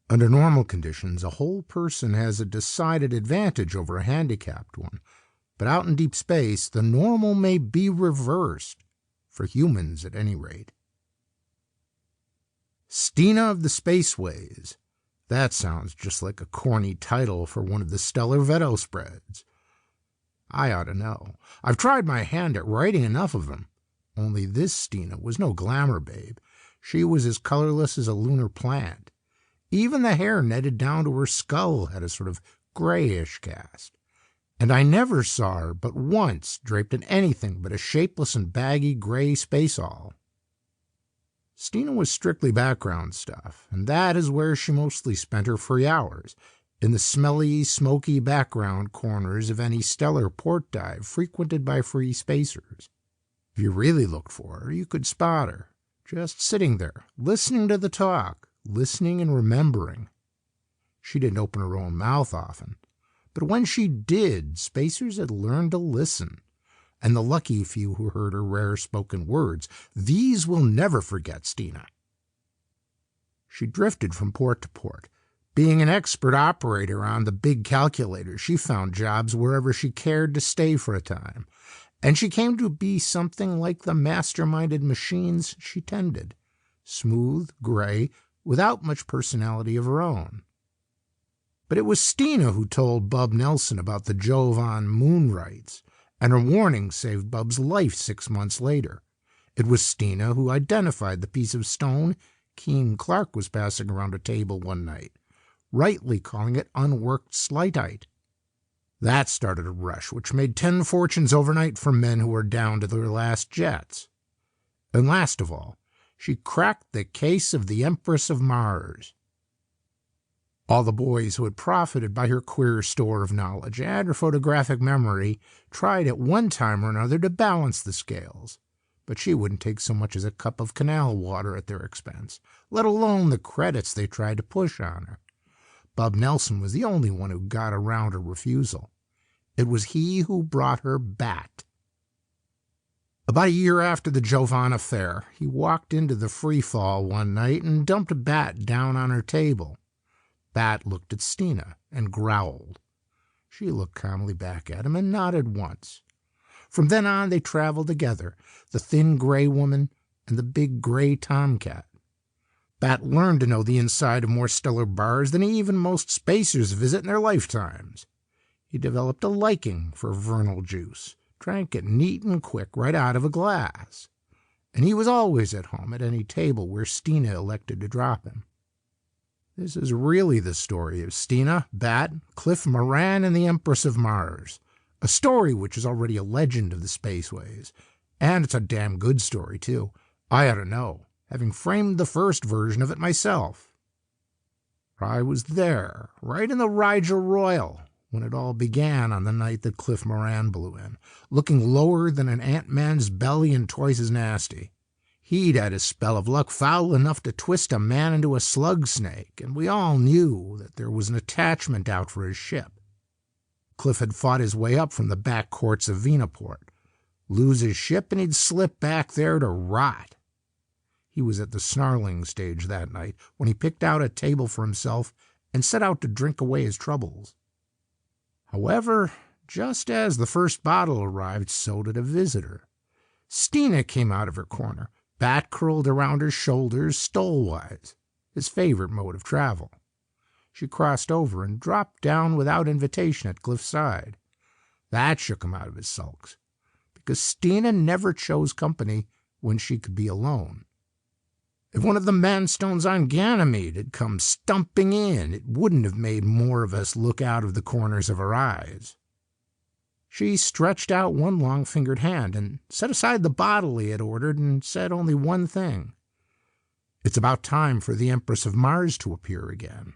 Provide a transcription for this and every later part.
Under normal conditions, a whole person has a decided advantage over a handicapped one, but out in deep space, the normal may be reversed, for humans at any rate. Stina of the Spaceways. That sounds just like a corny title for one of the Stellar Veto spreads. I ought to know. I've tried my hand at writing enough of them. Only this Stina was no glamour babe. She was as colorless as a lunar plant. Even the hair netted down to her skull had a sort of grayish cast. And I never saw her but once draped in anything but a shapeless and baggy gray spaceall. Stina was strictly background stuff, and that is where she mostly spent her free hours, in the smelly, smoky background corners of any stellar port dive frequented by free spacers. If you really looked for her, you could spot her, just sitting there, listening to the talk, listening and remembering. She didn't open her own mouth often, but when she did, spacers had learned to listen. And the lucky few who heard her rare spoken words, these will never forget Stina. She drifted from port to port. Being an expert operator on the big calculators, she found jobs wherever she cared to stay for a time, and she came to be something like the masterminded machines she tended, smooth, gray, without much personality of her own. But it was Stina who told Bub Nelson about the Jovan moon rights, and her warning saved Bub's life 6 months later. It was Stina who identified the piece of stone Keene Clark was passing around a table one night, rightly calling it unworked slightite. That started a rush which made 10 fortunes overnight for men who were down to their last jets. And last of all, she cracked the case of the Empress of Mars. All the boys who had profited by her queer store of knowledge and her photographic memory tried at one time or another to balance the scales, but she wouldn't take so much as a cup of canal water at their expense, let alone the credits they tried to push on her. Bub Nelson was the only one who got around her refusal. It was he who brought her Bat. About a year after the Jovan affair, he walked into the free fall one night and dumped Bat down on her table. Bat looked at Stina and growled. She looked calmly back at him and nodded once. From then on they traveled together, the thin gray woman and the big gray tomcat. Bat learned to know the inside of more stellar bars than even most spacers visit in their lifetimes. He developed a liking for vernal juice, drank it neat and quick right out of a glass. And he was always at home at any table where Stina elected to drop him. This is really the story of Stina, Bat, Cliff Moran, and the Empress of Mars. A story which is already a legend of the spaceways. And it's a damn good story, too. I ought to know, having framed the first version of it myself. I was there, right in the Rigel Royal, when it all began on the night that Cliff Moran blew in, looking lower than an Ant-Man's belly and twice as nasty. He'd had a spell of luck foul enough to twist a man into a slug snake, and we all knew that there was an attachment out for his ship. Cliff had fought his way up from the back courts of Venaport. Lose his ship and he'd slip back there to rot. He was at the snarling stage that night when he picked out a table for himself and set out to drink away his troubles. However, just as the first bottle arrived, so did a visitor. Stina came out of her corner, Bat curled around her shoulders stolewise, his favorite mode of travel. She crossed over and dropped down without invitation at Cliff's side. That shook him out of his sulks, because Stina never chose company when she could be alone. If one of the manstones on Ganymede had come stumping in, it wouldn't have made more of us look out of the corners of our eyes. She stretched out one long-fingered hand and set aside the bottle he had ordered and said only one thing. It's about time for the Empress of Mars to appear again.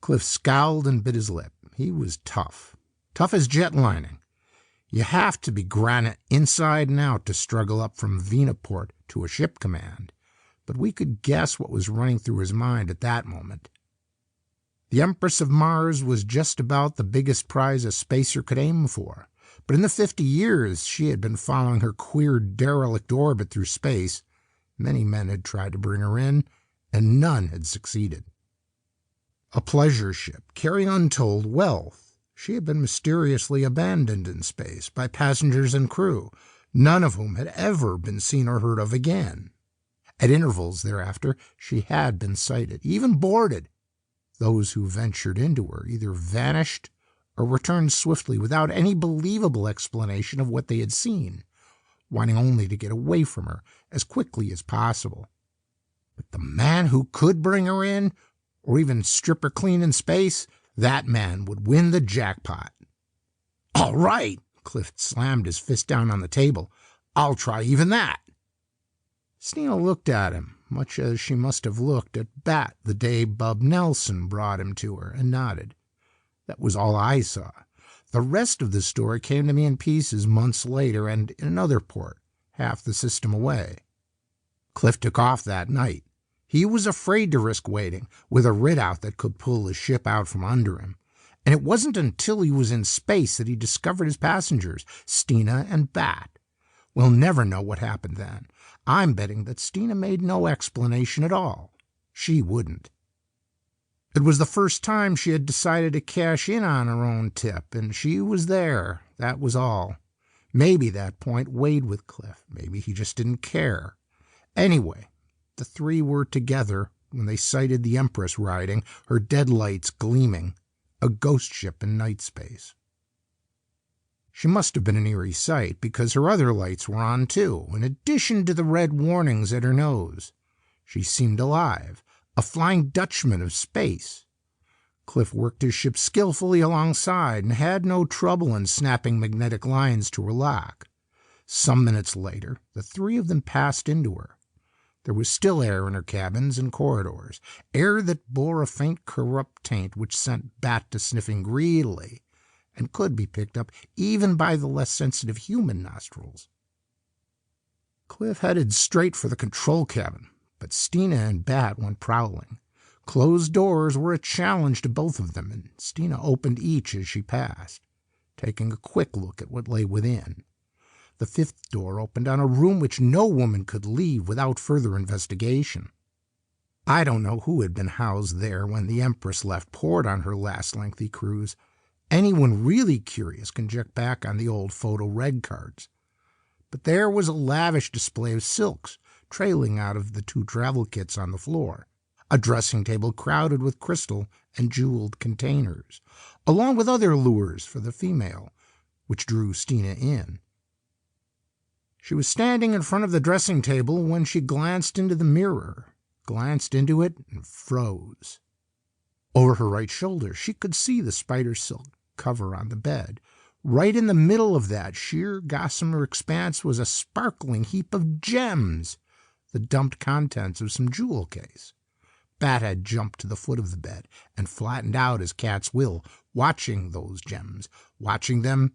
Cliff scowled and bit his lip. He was tough. Tough as jet lining. You have to be granite inside and out to struggle up from Venaport to a ship command. But we could guess what was running through his mind at that moment. The Empress of Mars was just about the biggest prize a spacer could aim for, but in the 50 years she had been following her queer derelict orbit through space, many men had tried to bring her in, and none had succeeded. A pleasure ship carrying untold wealth. She had been mysteriously abandoned in space by passengers and crew, none of whom had ever been seen or heard of again. At intervals thereafter, she had been sighted, even boarded. Those who ventured into her either vanished or returned swiftly without any believable explanation of what they had seen, wanting only to get away from her as quickly as possible. But the man who could bring her in, or even strip her clean in space, that man would win the jackpot. "All right," Cliff slammed his fist down on the table. "I'll try even that." Stina looked at him, much as she must have looked at Bat the day Bub Nelson brought him to her, and nodded. That was all I saw. The rest of the story came to me in pieces months later and in another port, half the system away. Cliff took off that night. He was afraid to risk waiting, with a readout that could pull his ship out from under him. And it wasn't until he was in space that he discovered his passengers, Stina and Bat. We'll never know what happened then. I'm betting that Stina made no explanation at all. She wouldn't. It was the first time she had decided to cash in on her own tip, and she was there. That was all. Maybe that point weighed with Cliff. Maybe he just didn't care. Anyway, the three were together when they sighted the Empress riding, her deadlights gleaming, a ghost ship in night space. She must have been an eerie sight, because her other lights were on too, in addition to the red warnings at her nose. She seemed alive, a Flying Dutchman of space. Cliff worked his ship skillfully alongside and had no trouble in snapping magnetic lines to her lock. Some minutes later, the three of them passed into her. There was still air in her cabins and corridors, air that bore a faint corrupt taint which sent Bat to sniffing greedily, and could be picked up even by the less sensitive human nostrils. Cliff headed straight for the control cabin, but Stina and Bat went prowling. Closed doors were a challenge to both of them, and Stina opened each as she passed, taking a quick look at what lay within. The fifth door opened on a room which no woman could leave without further investigation. I don't know who had been housed there when the Empress left port on her last lengthy cruise. Anyone really curious can check back on the old photo reg cards. But there was a lavish display of silks trailing out of the two travel kits on the floor, a dressing table crowded with crystal and jeweled containers, along with other lures for the female, which drew Stina in. She was standing in front of the dressing table when she glanced into the mirror, glanced into it, and froze. Over her right shoulder, she could see the spider silk cover on the bed. Right in the middle of that sheer gossamer expanse was a sparkling heap of gems, the dumped contents of some jewel case. Bat had jumped to the foot of the bed and flattened out as cats will, watching those gems, watching them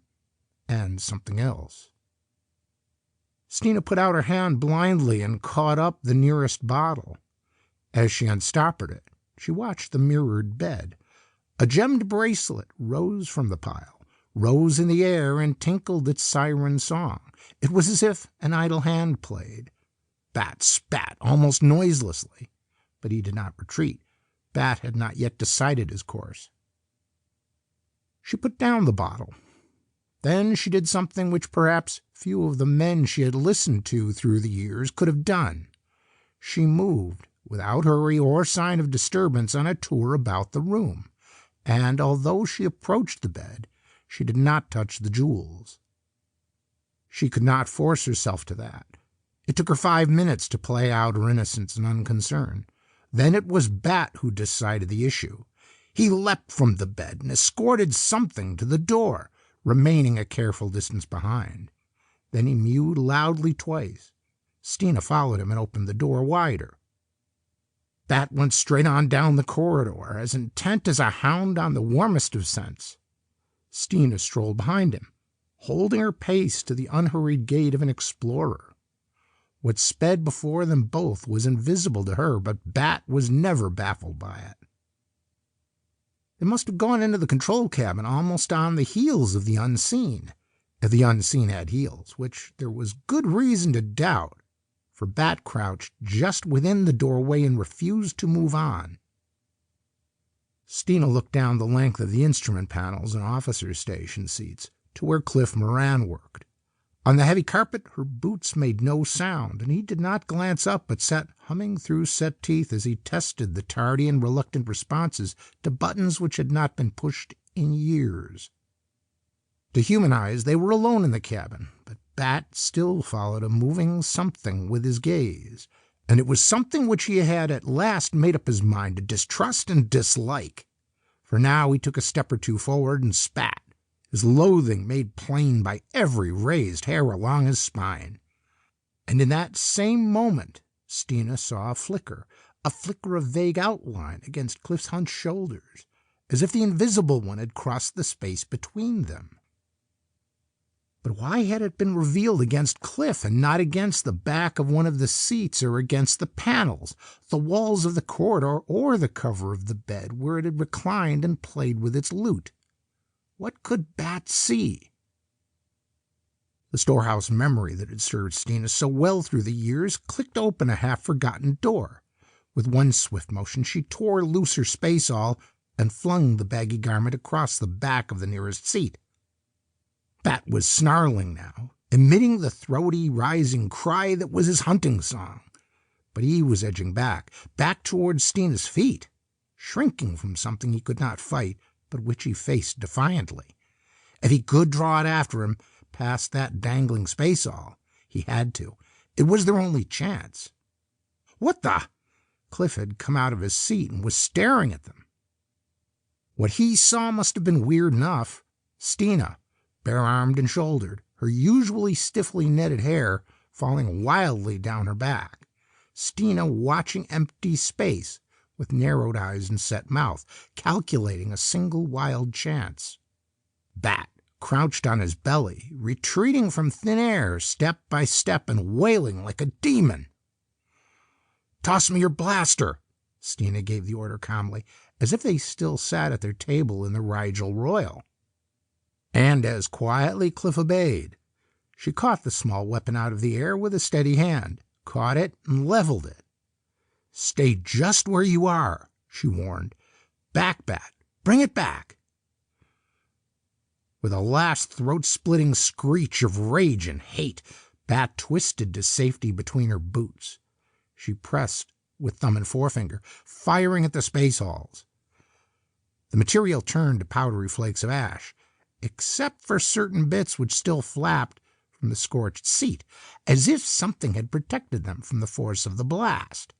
and something else. Stina put out her hand blindly and caught up the nearest bottle. As she unstoppered it, she watched the mirrored bed. A gemmed bracelet rose from the pile, rose in the air and tinkled its siren song. It was as if an idle hand played. Bat spat almost noiselessly, but he did not retreat. Bat had not yet decided his course. She put down the bottle. Then she did something which perhaps few of the men she had listened to through the years could have done. She moved, without hurry or sign of disturbance, on a tour about the room, and although she approached the bed, she did not touch the jewels. She could not force herself to that. It took her 5 minutes to play out her innocence and unconcern. Then it was Bat who decided the issue. He leapt from the bed and escorted something to the door, remaining a careful distance behind. Then he mewed loudly twice. Stina followed him and opened the door wider. Bat went straight on down the corridor, as intent as a hound on the warmest of scents. Stina strolled behind him, holding her pace to the unhurried gait of an explorer. What sped before them both was invisible to her, but Bat was never baffled by it. They must have gone into the control cabin almost on the heels of the unseen, if the unseen had heels, which there was good reason to doubt, for Bat crouched just within the doorway and refused to move on. Stina looked down the length of the instrument panels and officer station seats to where Cliff Moran worked. On the heavy carpet, her boots made no sound, and he did not glance up but sat humming through set teeth as he tested the tardy and reluctant responses to buttons which had not been pushed in years. To human eyes, they were alone in the cabin, but Bat still followed a moving something with his gaze, and it was something which he had at last made up his mind to distrust and dislike. For now he took a step or two forward and spat, his loathing made plain by every raised hair along his spine. And in that same moment Stina saw a flicker of vague outline against Cliff's hunched shoulders, as if the invisible one had crossed the space between them. But why had it been revealed against Cliff and not against the back of one of the seats or against the panels, the walls of the corridor, or the cover of the bed where it had reclined and played with its lute? What could Bat see? The storehouse memory that had served Stina so well through the years clicked open a half-forgotten door. With one swift motion she tore loose her space-all and flung the baggy garment across the back of the nearest seat. Bat was snarling now, emitting the throaty, rising cry that was his hunting song. But he was edging back towards Stina's feet, shrinking from something he could not fight, but which he faced defiantly. If he could draw it after him, past that dangling space-all, he had to. It was their only chance. What the? Cliff had come out of his seat and was staring at them. What he saw must have been weird enough. Stina, bare-armed and shouldered, her usually stiffly netted hair falling wildly down her back. Stina watching empty space with narrowed eyes and set mouth, calculating a single wild chance. Bat, crouched on his belly, retreating from thin air step by step and wailing like a demon. "Toss me your blaster," Stina gave the order calmly, as if they still sat at their table in the Rigel Royal. And as quietly Cliff obeyed. She caught the small weapon out of the air with a steady hand, caught it and leveled it. "Stay just where you are," she warned. "Back, Bat. Bring it back." With a last throat-splitting screech of rage and hate, Bat twisted to safety between her boots. She pressed with thumb and forefinger, firing at the space-halls. The material turned to powdery flakes of ash, except for certain bits which still flapped from the scorched seat, as if something had protected them from the force of the blast.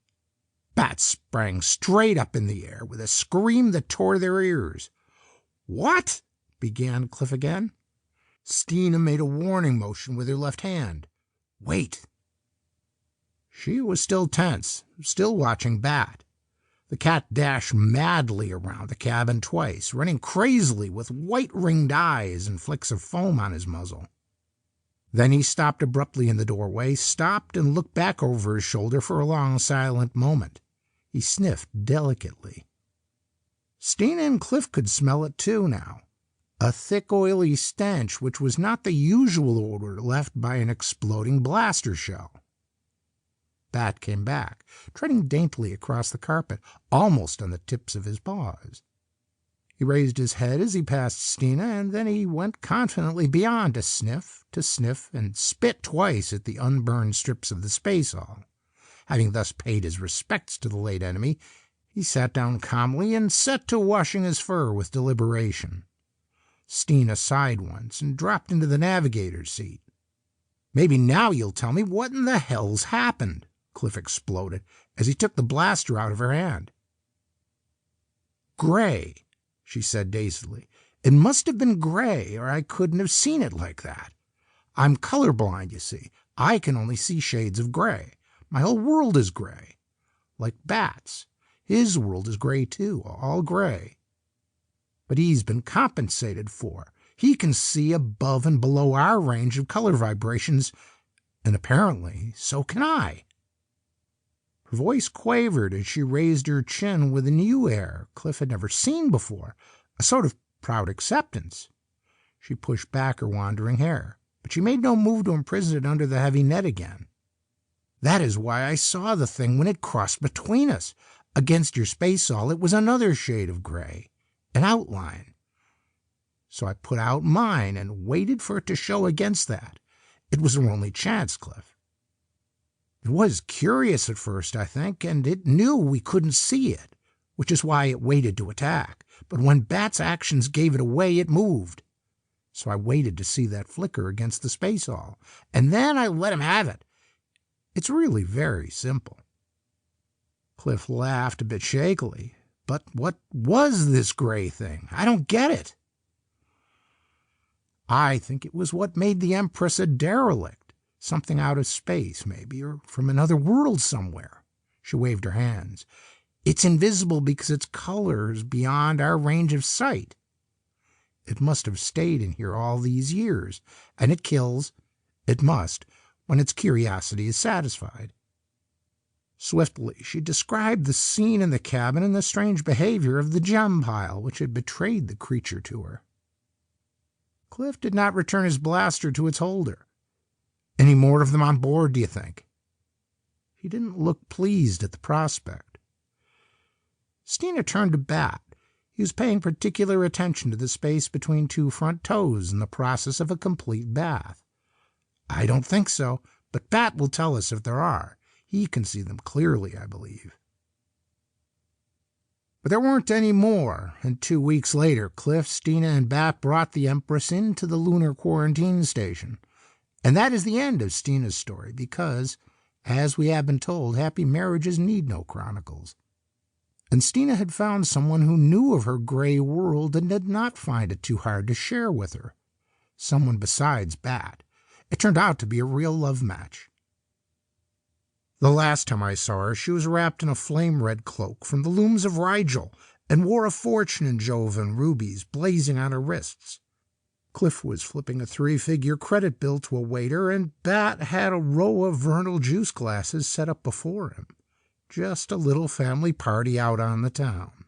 Bat sprang straight up in the air with a scream that tore their ears. "What?" began Cliff again. Stina made a warning motion with her left hand. "Wait." She was still tense, still watching Bat. The cat dashed madly around the cabin twice, running crazily with white-ringed eyes and flicks of foam on his muzzle. Then he stopped abruptly in the doorway, stopped and looked back over his shoulder for a long silent moment. He sniffed delicately. Stina and Cliff could smell it too now. A thick oily stench which was not the usual odor left by an exploding blaster shell. Bat came back, treading daintily across the carpet, almost on the tips of his paws. He raised his head as he passed Stina, and then he went confidently beyond to sniff, and spit twice at the unburned strips of the space-all. Having thus paid his respects to the late enemy, he sat down calmly and set to washing his fur with deliberation. Stina sighed once and dropped into the navigator's seat. "Maybe now you'll tell me what in the hell's happened," Cliff exploded as he took the blaster out of her hand. "Gray," she said dazedly. "It must have been gray, or I couldn't have seen it like that. I'm colorblind, you see. I can only see shades of gray. My whole world is gray. Like Bat's. His world is gray too, all gray. But he's been compensated for. He can see above and below our range of color vibrations, and apparently so can I." Her voice quavered as she raised her chin with a new air Cliff had never seen before, a sort of proud acceptance. She pushed back her wandering hair, but she made no move to imprison it under the heavy net again. "That is why I saw the thing when it crossed between us. Against your spaceall, it was another shade of gray, an outline. So I put out mine and waited for it to show against that. It was our only chance, Cliff. It was curious at first, I think, and it knew we couldn't see it, which is why it waited to attack. But when Bat's actions gave it away, it moved. So I waited to see that flicker against the spaceall, and then I let him have it. It's really very simple. Cliff laughed a bit shakily. But what was this gray thing? I don't get it. I think it was what made the Empress a derelict. Something out of space, maybe, or from another world somewhere. She waved her hands. It's invisible because its color is beyond our range of sight. It must have stayed in here all these years, and it kills, it must, when its curiosity is satisfied. Swiftly, she described the scene in the cabin and the strange behavior of the gem pile which had betrayed the creature to her. Cliff did not return his blaster to its holder. Any more of them on board, do you think? He didn't look pleased at the prospect. Stina turned to Bat. He was paying particular attention to the space between two front toes in the process of a complete bath. I don't think so, but Bat will tell us if there are. He can see them clearly, I believe. But there weren't any more, and 2 weeks later, Cliff, Stina, and Bat brought the Empress into the lunar quarantine station. And that is the end of Stina's story, because, as we have been told, happy marriages need no chronicles. And Stina had found someone who knew of her gray world and did not find it too hard to share with her. Someone besides Bat. It turned out to be a real love match. The last time I saw her, she was wrapped in a flame-red cloak from the looms of Rigel and wore a fortune in Jovan rubies blazing on her wrists. Cliff was flipping a 3-figure credit bill to a waiter, and Bat had a row of Vernal juice glasses set up before him. Just a little family party out on the town.